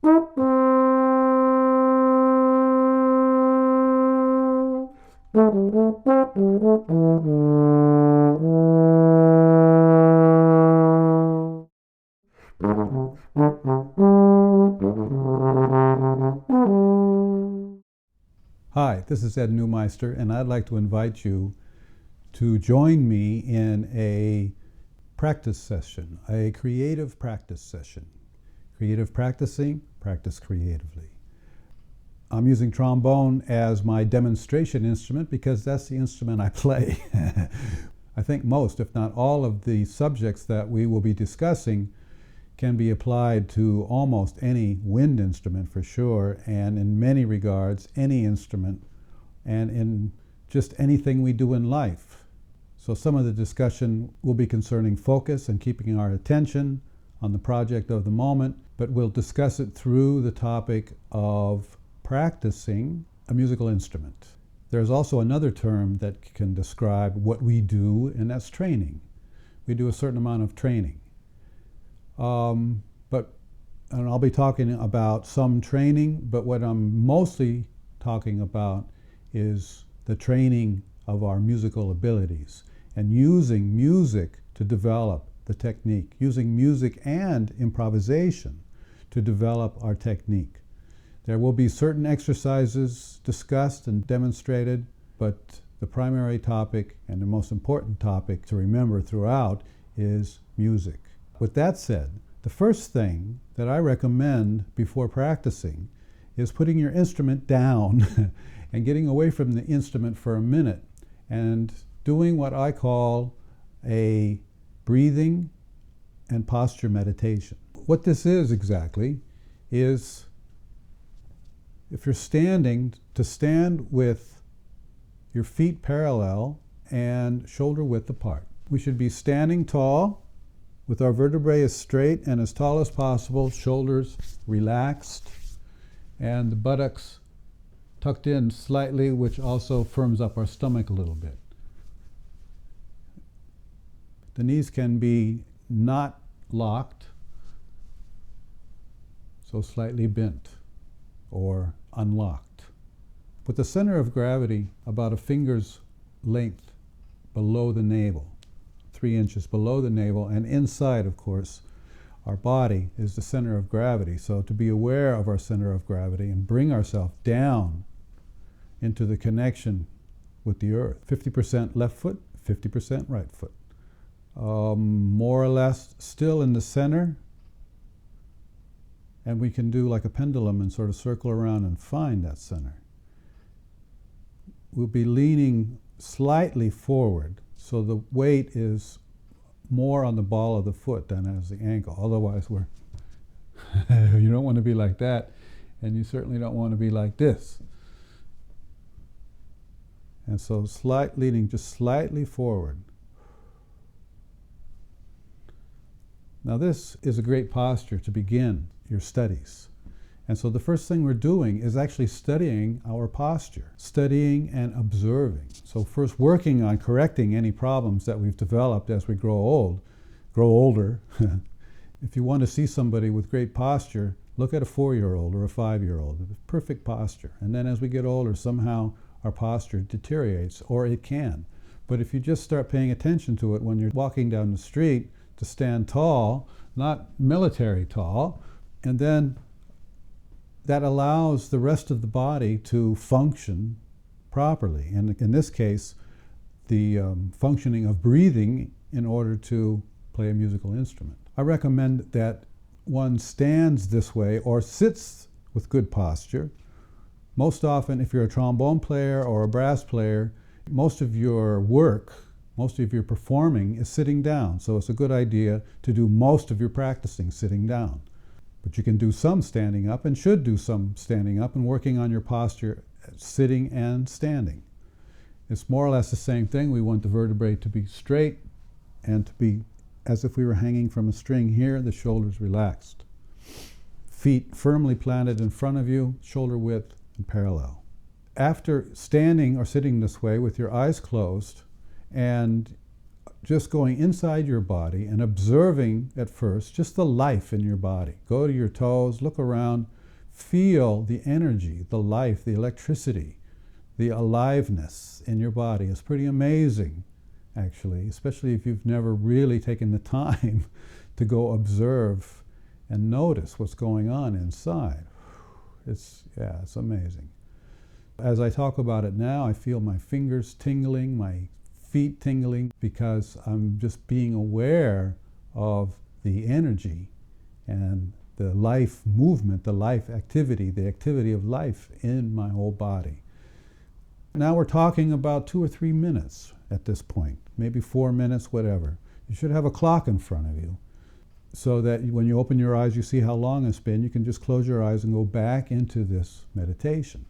Hi, this is Ed Neumeister, and I'd like to invite you to join me in a practice session, a creative practice session. Creative practicing, practice creatively. I'm using trombone as my demonstration instrument because that's the instrument I play. I think most, if not all, of the subjects that we will be discussing can be applied to almost any wind instrument for sure, and in many regards, any instrument, and in just anything we do in life. So some of the discussion will be concerning focus and keeping our attention on the project of the moment, but we'll discuss it through the topic of practicing a musical instrument. There's also another term that can describe what we do, and that's training. We do a certain amount of training. And I'll be talking about some training, but what I'm mostly talking about is the training of our musical abilities and using music to develop the technique, using music and improvisation to develop our technique. There will be certain exercises discussed and demonstrated, but the primary topic and the most important topic to remember throughout is music. With that said, the first thing that I recommend before practicing is putting your instrument down and getting away from the instrument for a minute and doing what I call a breathing and posture meditation. What this is exactly is, if you're standing, to stand with your feet parallel and shoulder width apart. We should be standing tall with our vertebrae as straight and as tall as possible, shoulders relaxed, and the buttocks tucked in slightly, which also firms up our stomach a little bit. The knees can be not locked, so slightly bent or unlocked. With the center of gravity about a finger's length below the navel, 3 inches below the navel, and inside, of course, our body is the center of gravity. So to be aware of our center of gravity and bring ourselves down into the connection with the earth. 50% left foot, 50% right foot. More or less still in the center, and we can do like a pendulum and sort of circle around and find that center. We'll be leaning slightly forward, so the weight is more on the ball of the foot than as the ankle. Otherwise, you don't want to be like that, and you certainly don't want to be like this. And so leaning just slightly forward. Now this is a great posture to begin your studies. And so the first thing we're doing is actually studying our posture, studying and observing. So first working on correcting any problems that we've developed as we grow older. If you want to see somebody with great posture, look at a 4-year-old or a 5-year-old. Perfect posture. And then as we get older, somehow our posture deteriorates, or it can. But if you just start paying attention to it when you're walking down the street, to stand tall, not military tall, and then that allows the rest of the body to function properly. And in this case, the functioning of breathing in order to play a musical instrument. I recommend that one stands this way or sits with good posture. Most often, if you're a trombone player or a brass player, most of your work, most of your performing is sitting down. So it's a good idea to do most of your practicing sitting down. But you can do some standing up and should do some standing up and working on your posture sitting and standing. It's more or less the same thing. We want the vertebrae to be straight and to be as if we were hanging from a string here, the shoulders relaxed. Feet firmly planted in front of you, shoulder width and parallel. After standing or sitting this way with your eyes closed and just going inside your body and observing at first just the life in your body. Go to your toes, look around, feel the energy, the life, the electricity, the aliveness in your body. It's pretty amazing, actually, especially if you've never really taken the time to go observe and notice what's going on inside. It's amazing. As I talk about it now, I feel my fingers tingling, my feet tingling, because I'm just being aware of the energy and the life movement, the life activity, the activity of life in my whole body. Now we're talking about 2 or 3 minutes at this point, maybe 4 minutes, whatever. You should have a clock in front of you so that when you open your eyes, you see how long it's been. You can just close your eyes and go back into this meditation.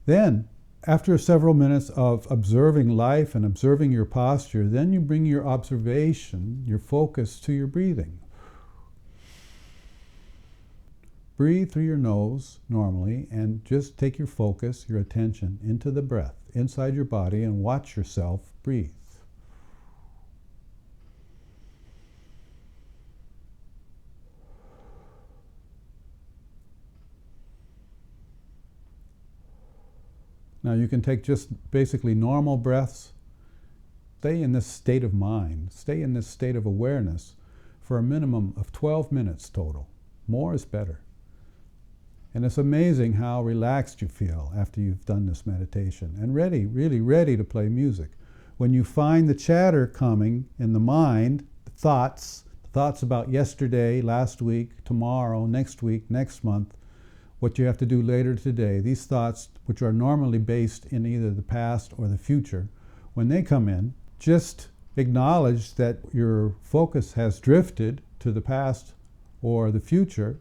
Then, after several minutes of observing life and observing your posture, then you bring your observation, your focus to your breathing. Breathe through your nose normally and just take your focus, your attention into the breath inside your body and watch yourself breathe. Now you can take just basically normal breaths. Stay in this state of mind, stay in this state of awareness for a minimum of 12 minutes total. More is better. And it's amazing how relaxed you feel after you've done this meditation and ready, really ready to play music. When you find the chatter coming in the mind, the thoughts about yesterday, last week, tomorrow, next week, next month, what you have to do later today, these thoughts, which are normally based in either the past or the future, when they come in, just acknowledge that your focus has drifted to the past or the future,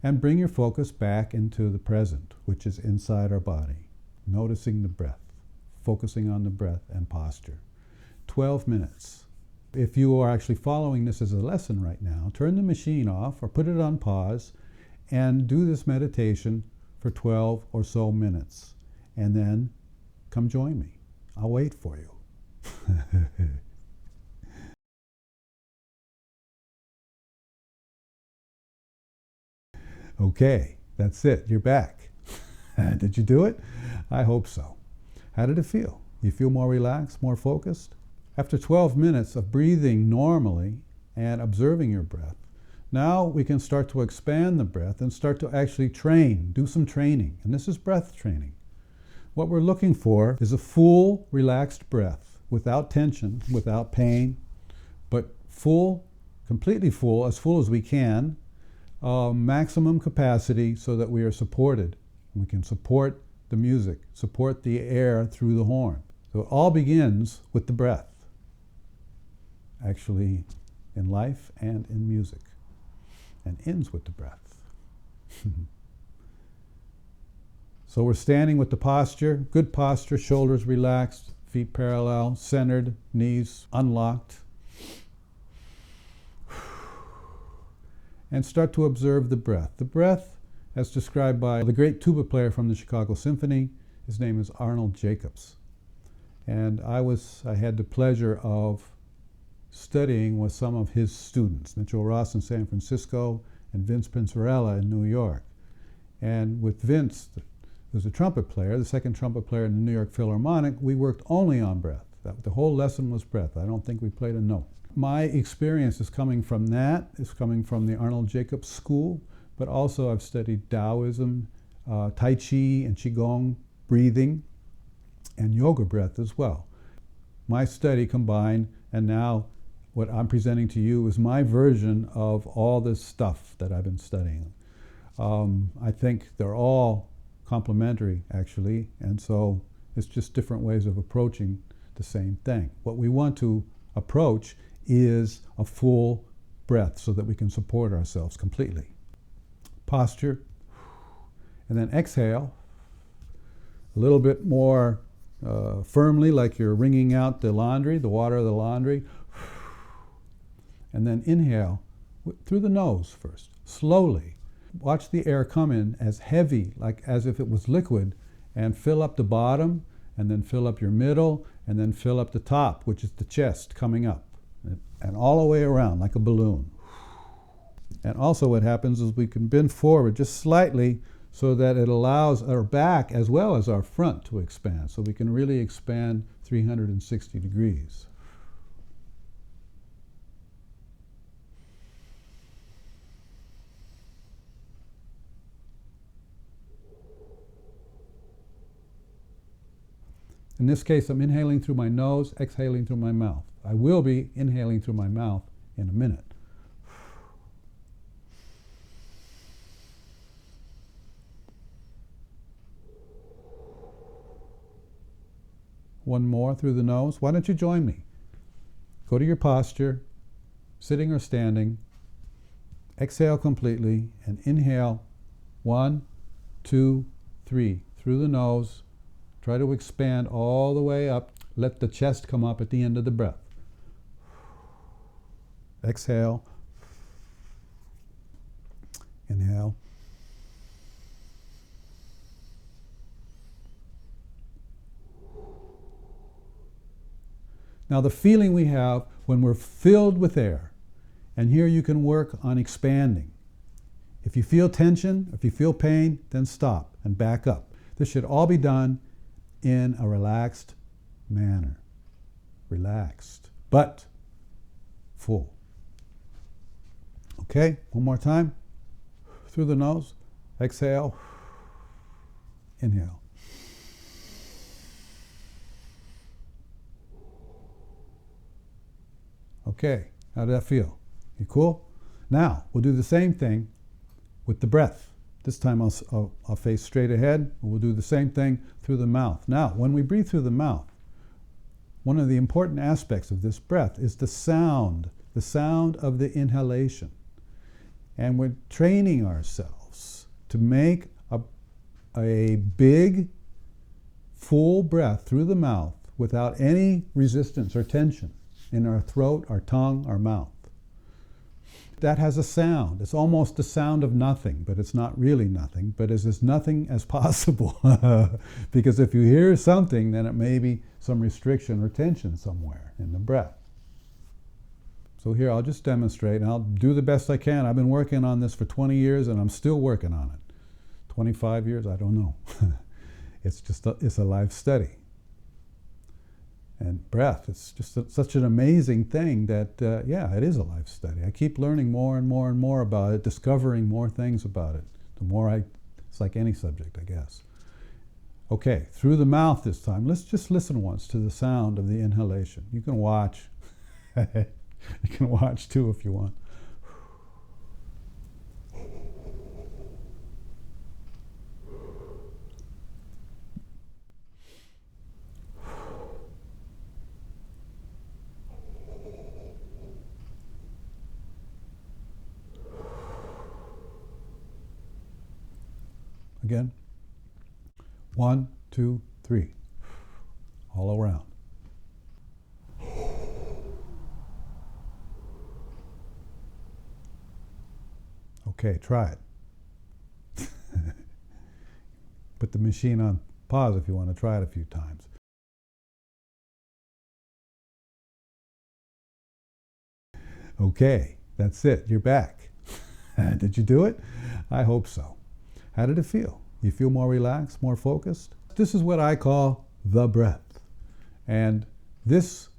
and bring your focus back into the present, which is inside our body, noticing the breath, focusing on the breath and posture. 12 minutes. If you are actually following this as a lesson right now, turn the machine off or put it on pause and do this meditation for 12 or so minutes. And then come join me. I'll wait for you. Okay, that's it. You're back. Did you do it? I hope so. How did it feel? You feel more relaxed, more focused? After 12 minutes of breathing normally and observing your breath, now we can start to expand the breath and start to actually train, do some training. And this is breath training. What we're looking for is a full, relaxed breath without tension, without pain, but full, completely full as we can, maximum capacity so that we are supported. We can support the music, support the air through the horn. So it all begins with the breath, actually, in life and in music, and ends with the breath. So we're standing with the posture, good posture, shoulders relaxed, feet parallel, centered, knees unlocked. And start to observe the breath. The breath, as described by the great tuba player from the Chicago Symphony, his name is Arnold Jacobs. And I had the pleasure of studying with some of his students, Mitchell Ross in San Francisco and Vince Pincirella in New York. And with Vince, who's a trumpet player, the second trumpet player in the New York Philharmonic, we worked only on breath. The whole lesson was breath. I don't think we played a note. My experience is coming from that. It's coming from the Arnold Jacobs School, but also I've studied Taoism, Tai Chi and Qigong breathing, and yoga breath as well. My study combined, and now what I'm presenting to you is my version of all this stuff that I've been studying. I think they're all complementary, actually, and so it's just different ways of approaching the same thing. What we want to approach is a full breath so that we can support ourselves completely. Posture, and then exhale a little bit more firmly, like you're wringing out the laundry, the water of the laundry, and then inhale through the nose first, slowly. Watch the air come in as heavy, like as if it was liquid, and fill up the bottom, and then fill up your middle, and then fill up the top, which is the chest coming up. and all the way around like a balloon. And also what happens is we can bend forward just slightly so that it allows our back as well as our front to expand. So we can really expand 360 degrees. In this case, I'm inhaling through my nose, exhaling through my mouth. I will be inhaling through my mouth in a minute. One more through the nose. Why don't you join me? Go to your posture, sitting or standing. Exhale completely and inhale 1, 2, 3 through the nose. Try to expand all the way up. Let the chest come up at the end of the breath. Exhale. Inhale. Now the feeling we have when we're filled with air, and here you can work on expanding. If you feel tension, if you feel pain, then stop and back up. This should all be done in a relaxed manner. Relaxed, but full. Okay, one more time. Through the nose, exhale, inhale. Okay, how did that feel? You cool? Now, we'll do the same thing with the breath. This time I'll face straight ahead, and we'll do the same thing through the mouth. Now, when we breathe through the mouth, one of the important aspects of this breath is the sound of the inhalation. And we're training ourselves to make a big, full breath through the mouth without any resistance or tension in our throat, our tongue, our mouth. That has a sound. It's almost the sound of nothing, but it's not really nothing, but it's as nothing as possible. Because if you hear something, then it may be some restriction or tension somewhere in the breath. So here, I'll just demonstrate, and I'll do the best I can. I've been working on this for 20 years, and I'm still working on it. 25 years, I don't know. It's a life study. And breath, it's just such an amazing thing that, yeah, it is a life study. I keep learning more and more and more about it, discovering more things about it. It's like any subject, I guess. Okay, through the mouth this time. Let's just listen once to the sound of the inhalation. You can watch. You can watch too if you want. Again. 1, 2, 3. All around. Okay, try it. Put the machine on pause if you want to try it a few times. Okay, that's it. You're back. Did you do it? I hope so. How did it feel? You feel more relaxed, more focused? This is what I call the breath. And this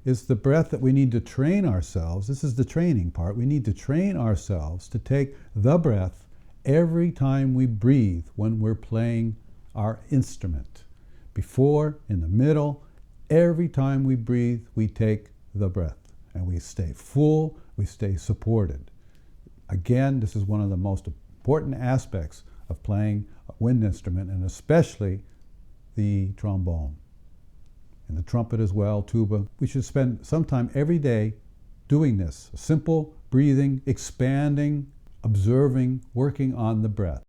is the breath that we need to train ourselves. This is the training part. We need to train ourselves to take the breath every time we breathe when we're playing our instrument. Before, in the middle, every time we breathe, we take the breath. And we stay full, we stay supported. Again, this is one of the most important aspects of playing a wind instrument, and especially the trombone. And the trumpet as well, tuba. We should spend some time every day doing this. Simple breathing, expanding, observing, working on the breath.